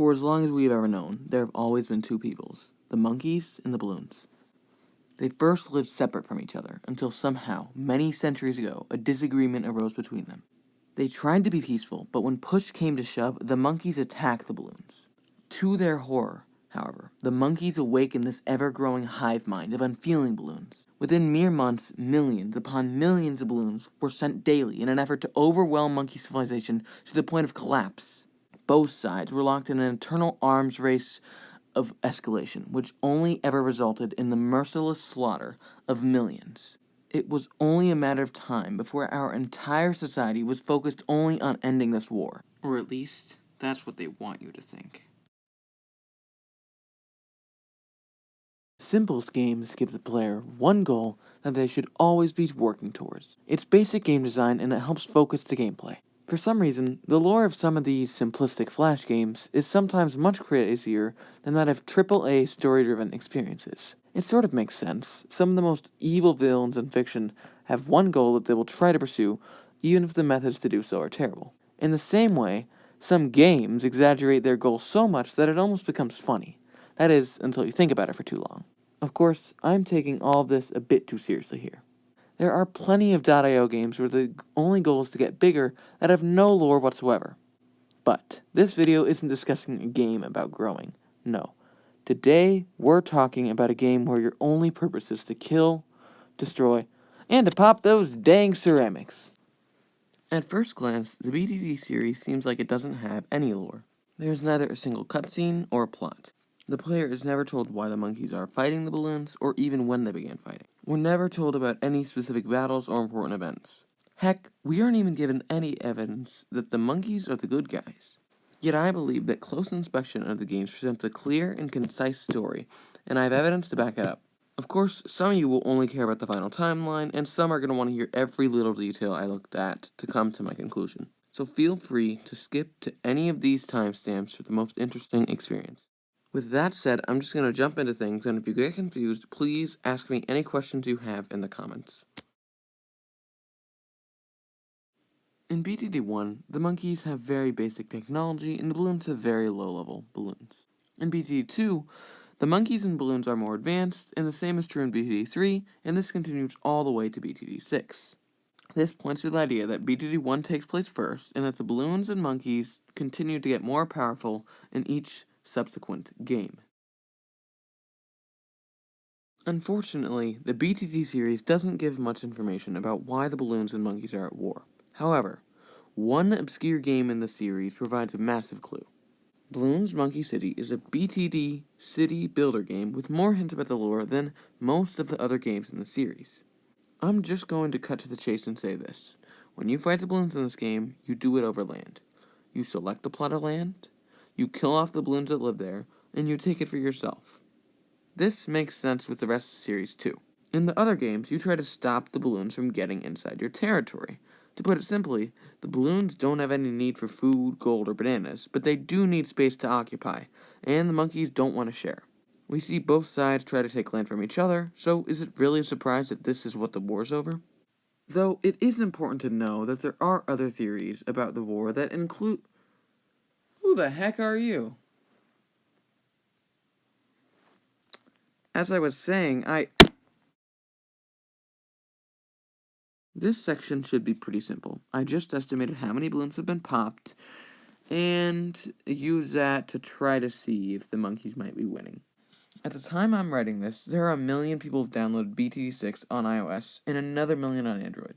For as long as we've ever known, there have always been two peoples, the monkeys and the balloons. They first lived separate from each other, until somehow, many centuries ago, a disagreement arose between them. They tried to be peaceful, but when push came to shove, the monkeys attacked the balloons. To their horror, however, the monkeys awakened this ever-growing hive mind of unfeeling balloons. Within mere months, millions upon millions of balloons were sent daily in an effort to overwhelm monkey civilization to the point of collapse. Both sides were locked in an eternal arms race of escalation, which only ever resulted in the merciless slaughter of millions. It was only a matter of time before our entire society was focused only on ending this war. Or at least, that's what they want you to think. Simplest games give the player one goal that they should always be working towards. It's basic game design and it helps focus the gameplay. For some reason, the lore of some of these simplistic Flash games is sometimes much crazier than that of AAA story-driven experiences. It sort of makes sense. Some of the most evil villains in fiction have one goal that they will try to pursue, even if the methods to do so are terrible. In the same way, some games exaggerate their goals so much that it almost becomes funny. That is, until you think about it for too long. Of course, I'm taking all of this a bit too seriously here. There are plenty of .io games where the only goal is to get bigger that have no lore whatsoever. But this video isn't discussing a game about growing. No. Today, we're talking about a game where your only purpose is to kill, destroy, and to pop those dang ceramics. At first glance, the BTD series seems like it doesn't have any lore. There's neither a single cutscene or a plot. The player is never told why the monkeys are fighting the balloons, or even when they began fighting. We're never told about any specific battles or important events. Heck, we aren't even given any evidence that the monkeys are the good guys. Yet I believe that close inspection of the games presents a clear and concise story, and I have evidence to back it up. Of course, some of you will only care about the final timeline, and some are going to want to hear every little detail I looked at to come to my conclusion. So feel free to skip to any of these timestamps for the most interesting experience. With that said, I'm just going to jump into things, and if you get confused, please ask me any questions you have in the comments. In BTD 1, the monkeys have very basic technology, and the balloons have very low-level balloons. In BTD 2, the monkeys and balloons are more advanced, and the same is true in BTD 3, and this continues all the way to BTD 6. This points to the idea that BTD 1 takes place first, and that the balloons and monkeys continue to get more powerful in each subsequent game. Unfortunately, the BTD series doesn't give much information about why the balloons and monkeys are at war. However, one obscure game in the series provides a massive clue. Bloons Monkey City is a BTD city builder game with more hints about the lore than most of the other games in the series. I'm just going to cut to the chase and say this. When you fight the balloons in this game, you do it over land. You select the plot of land, you kill off the balloons that live there, and you take it for yourself. This makes sense with the rest of the series too. In the other games, you try to stop the balloons from getting inside your territory. To put it simply, the balloons don't have any need for food, gold, or bananas, but they do need space to occupy, and the monkeys don't want to share. We see both sides try to take land from each other, so is it really a surprise that this is what the war's over? Though it is important to know that there are other theories about the war that include... Who the heck are you? As I was saying, This section should be pretty simple. I just estimated how many balloons have been popped, and use that to try to see if the monkeys might be winning. At the time I'm writing this, there are 1 million people who've downloaded BTD 6 on iOS, and another 1 million on Android.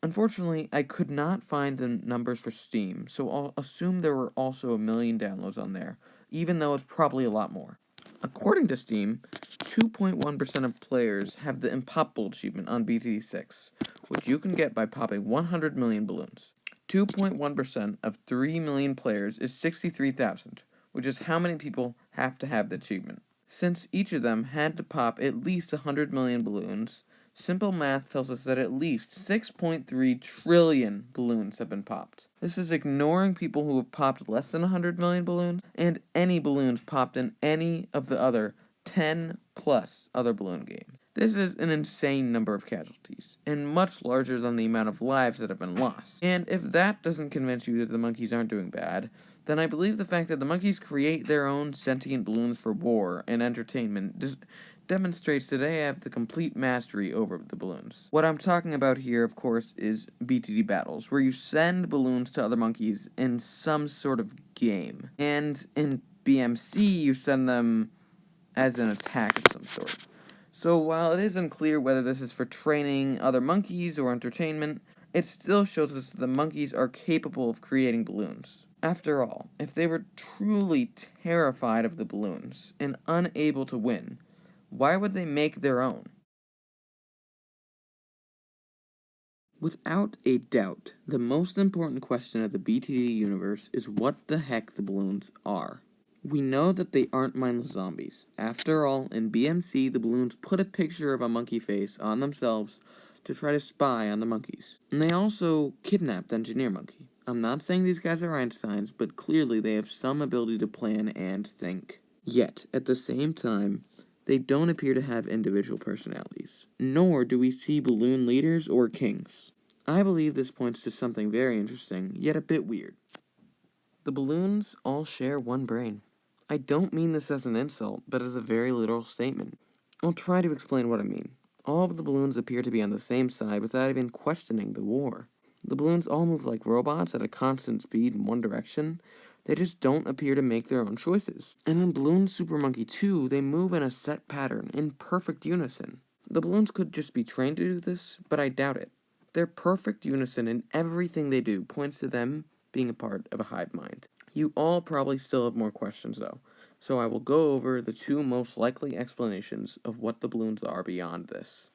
Unfortunately, I could not find the numbers for Steam, so I'll assume there were also 1 million downloads on there, even though it's probably a lot more. According to Steam, 2.1% of players have the Impoppable achievement on BTD 6, which you can get by popping 100 million balloons. 2.1% of 3 million players is 63,000, which is how many people have to have the achievement. Since each of them had to pop at least 100 million balloons, simple math tells us that at least 6.3 trillion balloons have been popped. This is ignoring people who have popped less than 100 million balloons, and any balloons popped in any of the other 10 plus other balloon games. This is an insane number of casualties, and much larger than the amount of lives that have been lost. And if that doesn't convince you that the monkeys aren't doing bad, then I believe the fact that the monkeys create their own sentient balloons for war and entertainment demonstrates that they have the complete mastery over the balloons. What I'm talking about here, of course, is BTD battles, where you send balloons to other monkeys in some sort of game. And in BMC, you send them as an attack of some sort. So while it is unclear whether this is for training other monkeys or entertainment, it still shows us that the monkeys are capable of creating balloons. After all, if they were truly terrified of the balloons and unable to win, why would they make their own? Without a doubt, the most important question of the BTD universe is what the heck the balloons are. We know that they aren't mindless zombies. After all, in BMC, the balloons put a picture of a monkey face on themselves to try to spy on the monkeys. And they also kidnapped the engineer monkey. I'm not saying these guys are Einsteins, but clearly they have some ability to plan and think. Yet, at the same time, they don't appear to have individual personalities, nor do we see balloon leaders or kings. I believe this points to something very interesting, yet a bit weird. The balloons all share one brain. I don't mean this as an insult, but as a very literal statement. I'll try to explain what I mean. All of the balloons appear to be on the same side without even questioning the war. The balloons all move like robots at a constant speed in one direction. They just don't appear to make their own choices. And in Balloon Super Monkey 2, they move in a set pattern, in perfect unison. The balloons could just be trained to do this, but I doubt it. Their perfect unison in everything they do points to them being a part of a hive mind. You all probably still have more questions though, so I will go over the two most likely explanations of what the balloons are beyond this.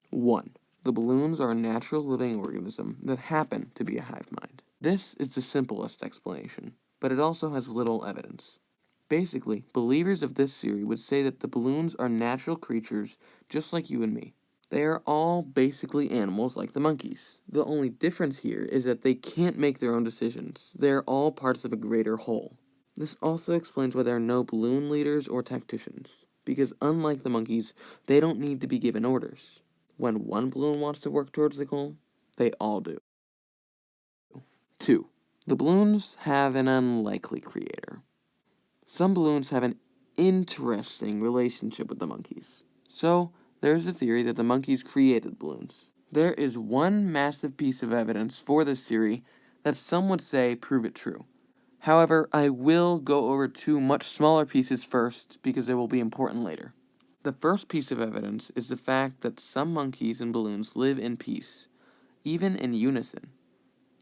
1. The balloons are a natural living organism that happen to be a hive mind. This is the simplest explanation, but it also has little evidence. Basically, believers of this theory would say that the balloons are natural creatures just like you and me. They are all basically animals like the monkeys. The only difference here is that they can't make their own decisions. They are all parts of a greater whole. This also explains why there are no balloon leaders or tacticians, because unlike the monkeys, they don't need to be given orders. When one balloon wants to work towards the goal, they all do. 2. The balloons have an unlikely creator. Some balloons have an interesting relationship with the monkeys. So, there's a theory that the monkeys created balloons. There is one massive piece of evidence for this theory that some would say prove it true. However, I will go over two much smaller pieces first because they will be important later. The first piece of evidence is the fact that some monkeys and balloons live in peace, even in unison.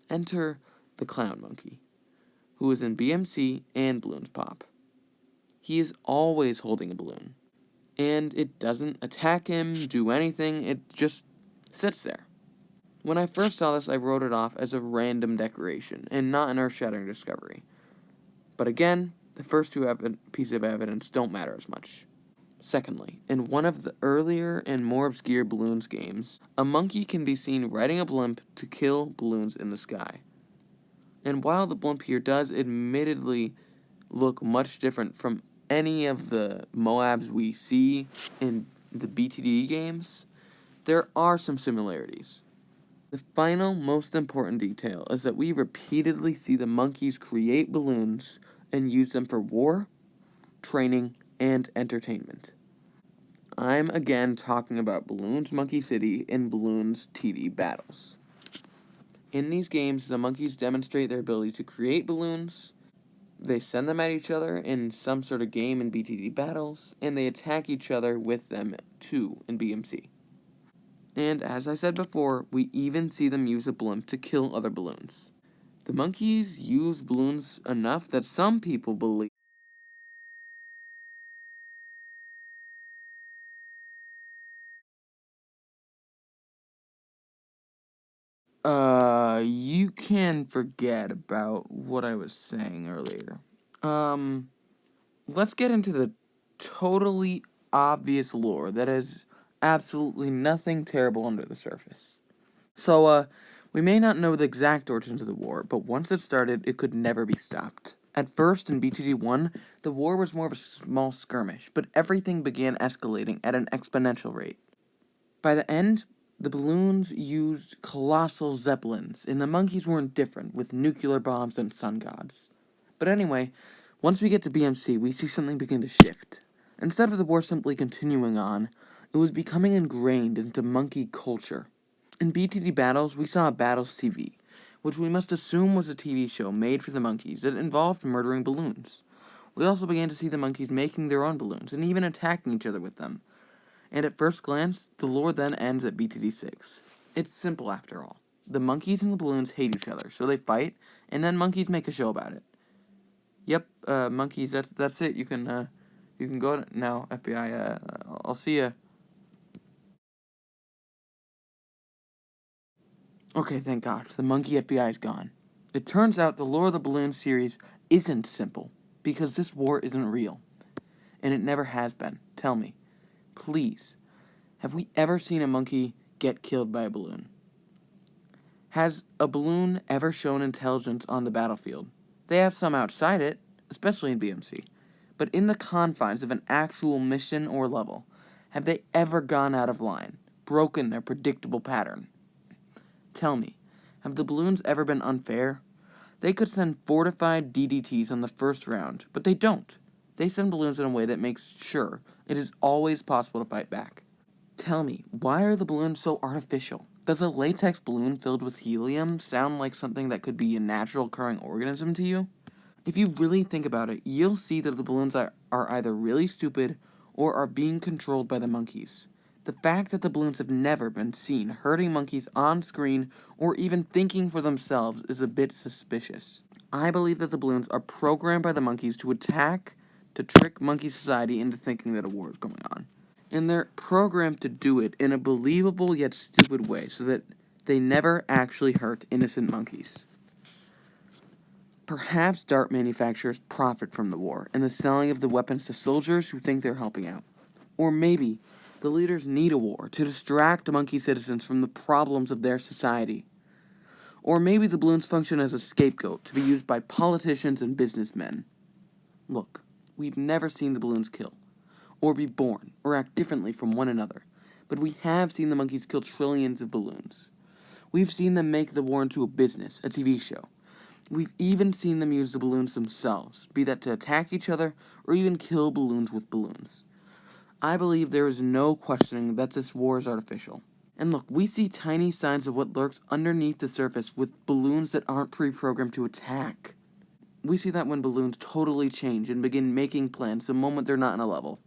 Enter the clown monkey, who is in BMC and Balloons Pop. He is always holding a balloon, and it doesn't attack him, do anything, it just sits there. When I first saw this, I wrote it off as a random decoration, and not an earth-shattering discovery. But again, the first two pieces of evidence don't matter as much. Secondly, in one of the earlier and more obscure Balloons games, a monkey can be seen riding a blimp to kill balloons in the sky. And while the blimp here does admittedly look much different from any of the Moabs we see in the BTD games, there are some similarities. The final, most important detail is that we repeatedly see the monkeys create balloons and use them for war, training, and entertainment. I'm again talking about Balloons Monkey City and Balloons TD battles. In these games, the monkeys demonstrate their ability to create balloons. They send them at each other in some sort of game in BTD battles, and they attack each other with them too in BMC. And as I said before, we even see them use a blimp to kill other balloons. The monkeys use balloons enough that some people believe you can forget about what I was saying earlier. Let's get into the totally obvious lore that has absolutely nothing terrible under the surface. So, we may not know the exact origins of the war, but once it started, it could never be stopped. At first, in BTD 1, the war was more of a small skirmish, but everything began escalating at an exponential rate. By the end, The balloons used colossal zeppelins, and the monkeys weren't different, with nuclear bombs and sun gods. But anyway, once we get to BMC, we see something begin to shift. Instead of the war simply continuing on, it was becoming ingrained into monkey culture. In BTD Battles, we saw Battles TV, which we must assume was a TV show made for the monkeys that involved murdering balloons. We also began to see the monkeys making their own balloons and even attacking each other with them. And at first glance, the lore then ends at BTD 6. It's simple after all. The monkeys and the balloons hate each other, so they fight, and then monkeys make a show about it. Yep, monkeys, that's it. You can go now, FBI. I'll see ya. Okay, thank God. The monkey FBI is gone. It turns out the Lore of the Balloon series isn't simple, because this war isn't real. And it never has been. Tell me, please, have we ever seen a monkey get killed by a balloon? Has a balloon ever shown intelligence on the battlefield? They have some outside it, especially in BMC. But in the confines of an actual mission or level, have they ever gone out of line, broken their predictable pattern? Tell me, have the balloons ever been unfair? They could send fortified DDTs on the first round, but they don't. They send balloons in a way that makes sure it is always possible to fight back. Tell me, why are the balloons so artificial? Does a latex balloon filled with helium sound like something that could be a natural occurring organism to you? If you really think about it, you'll see that the balloons are either really stupid or are being controlled by the monkeys. The fact that the balloons have never been seen hurting monkeys on screen or even thinking for themselves is a bit suspicious. I believe that the balloons are programmed by the monkeys to attack, to trick monkey society into thinking that a war is going on. And they're programmed to do it in a believable yet stupid way so that they never actually hurt innocent monkeys. Perhaps dart manufacturers profit from the war and the selling of the weapons to soldiers who think they're helping out. Or maybe the leaders need a war to distract monkey citizens from the problems of their society. Or maybe the balloons function as a scapegoat to be used by politicians and businessmen. Look, we've never seen the balloons kill, or be born, or act differently from one another, but we have seen the monkeys kill trillions of balloons. We've seen them make the war into a business, a TV show. We've even seen them use the balloons themselves, be that to attack each other, or even kill balloons with balloons. I believe there is no questioning that this war is artificial. And look, we see tiny signs of what lurks underneath the surface with balloons that aren't pre-programmed to attack. We see that when balloons totally change and begin making plans the moment they're not in a level.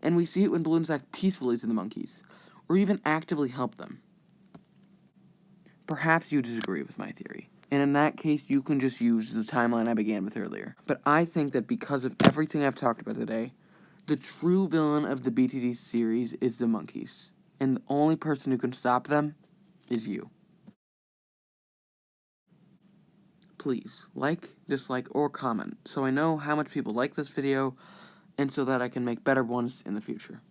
And we see it when balloons act peacefully to the monkeys, or even actively help them. Perhaps you disagree with my theory, and in that case you can just use the timeline I began with earlier. But I think that because of everything I've talked about today, the true villain of the BTD series is the monkeys, and the only person who can stop them is you. Please, like, dislike, or comment so I know how much people like this video, and so that I can make better ones in the future.